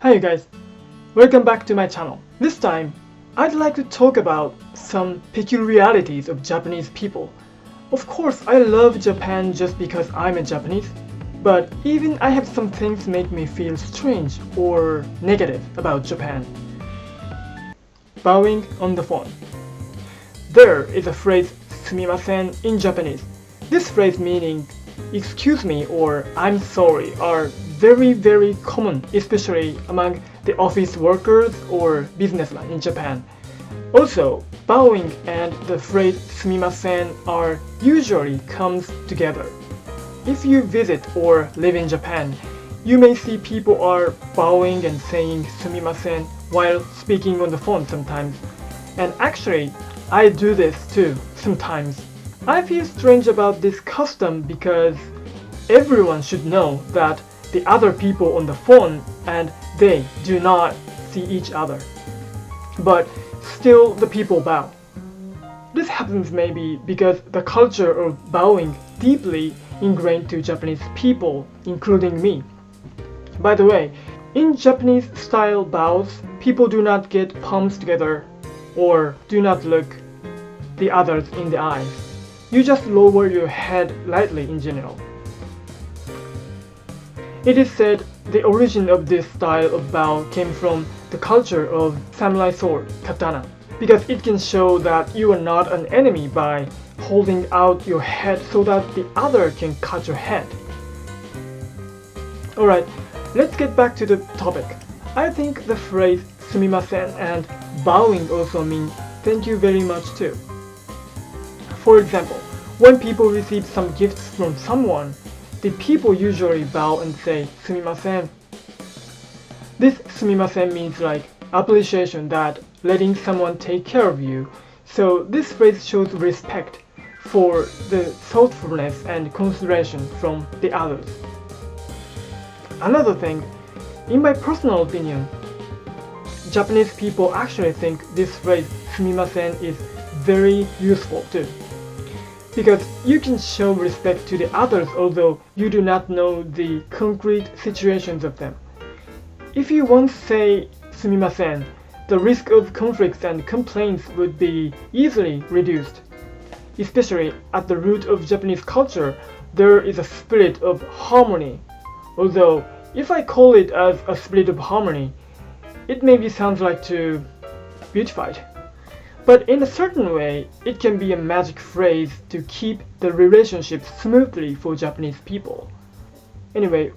Hi you guys, welcome back to my channel. This time, I'd like to talk about some peculiarities of Japanese people. Of course, I love Japan just because I'm a Japanese, but even I have some things make me feel strange or negative about Japan. Bowing on the phone. There is a phrase sumimasen in Japanese. This phrase meaning excuse me or I'm sorry are very common, especially among the office workers or businessmen in Japan. Also, bowing and the phrase sumimasen are usually comes together. If you visit or live in Japan, you may see people are bowing and saying sumimasen while speaking on the phone sometimes. And actually, I do this too sometimes. I feel strange about this custom because everyone should know that the other people on the phone and they do not see each other. But still the people bow. This happens maybe because the culture of bowing deeply ingrained to Japanese people, including me. By the way, in Japanese style bows, people do not get palms together or do not look the others in the eyes. You just lower your head lightly in general. It is said the origin of this style of bow came from the culture of samurai sword, katana, because it can show that you are not an enemy by holding out your head so that the other can cut your head. Alright, let's get back to the topic. I think the phrase sumimasen and bowing also mean thank you very much too. For example, when people receive some gifts from someone, the people usually bow and say sumimasen. This sumimasen means like appreciation, that letting someone take care of you. So this phrase shows respect for the thoughtfulness and consideration from the others. Another thing, in my personal opinion, Japanese people actually think this phrase sumimasen is very useful too. Because you can show respect to the others although you do not know the concrete situations of them. If you once say sumimasen, the risk of conflicts and complaints would be easily reduced. Especially at the root of Japanese culture, there is a spirit of harmony. Although, if I call it as a spirit of harmony, it maybe sounds like too beautified. But in a certain way, it can be a magic phrase to keep the relationship smoothly for Japanese people. Anyway,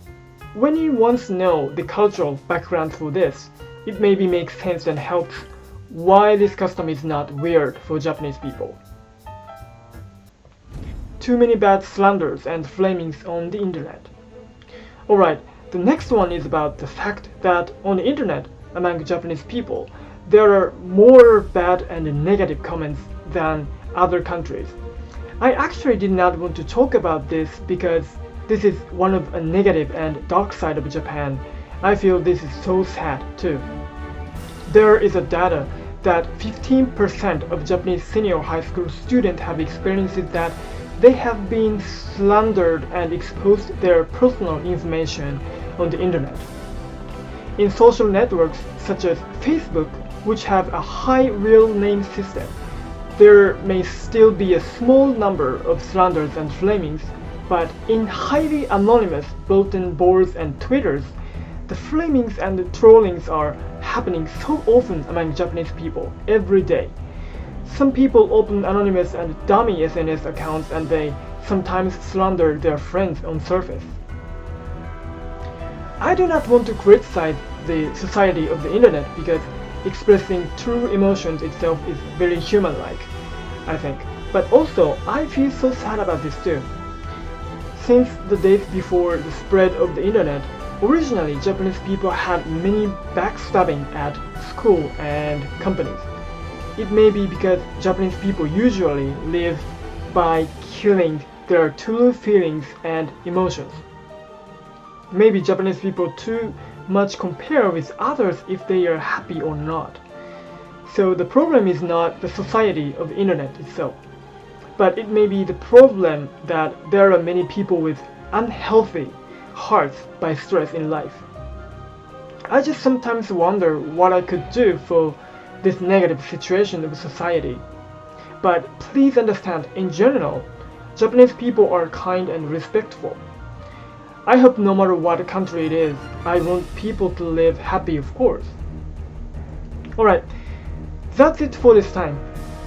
when you once know the cultural background for this, it maybe makes sense and helps why this custom is not weird for Japanese people. Too many bad slanders and flamings on the internet. Alright, the next one is about the fact that on the internet, among Japanese people, there are more bad and negative comments than other countries. I actually did not want to talk about this because this is one of a negative and dark side of Japan. I feel this is so sad too. There is a data that 15% of Japanese senior high school students have experienced that they have been slandered and exposed their personal information on the internet. In social networks such as Facebook, which have a high real name system, there may still be a small number of slanders and flamings, but in highly anonymous bulletin boards and Twitters, the flamings and the trollings are happening so often among Japanese people every day. Some people open anonymous and dummy SNS accounts and they sometimes slander their friends on surface. I do not want to criticize the society of the internet because expressing true emotions itself is very human-like, I think. But also, I feel so sad about this too. Since the days before the spread of the internet, originally Japanese people had many backstabbing at school and companies. It may be because Japanese people usually live by killing their true feelings and emotions. Maybe Japanese people too much compare with others if they are happy or not. So the problem is not the society of the internet itself, but it may be the problem that there are many people with unhealthy hearts by stress in life. I just sometimes wonder what I could do for this negative situation of society. But please understand, in general, Japanese people are kind and respectful. I hope no matter what country it is, I want people to live happy, of course. Alright, that's it for this time.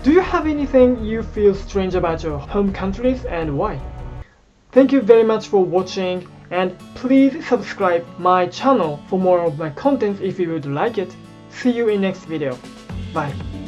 Do you have anything you feel strange about your home countries and why? Thank you very much for watching, and please subscribe my channel for more of my content if you would like it. See you in next video. Bye.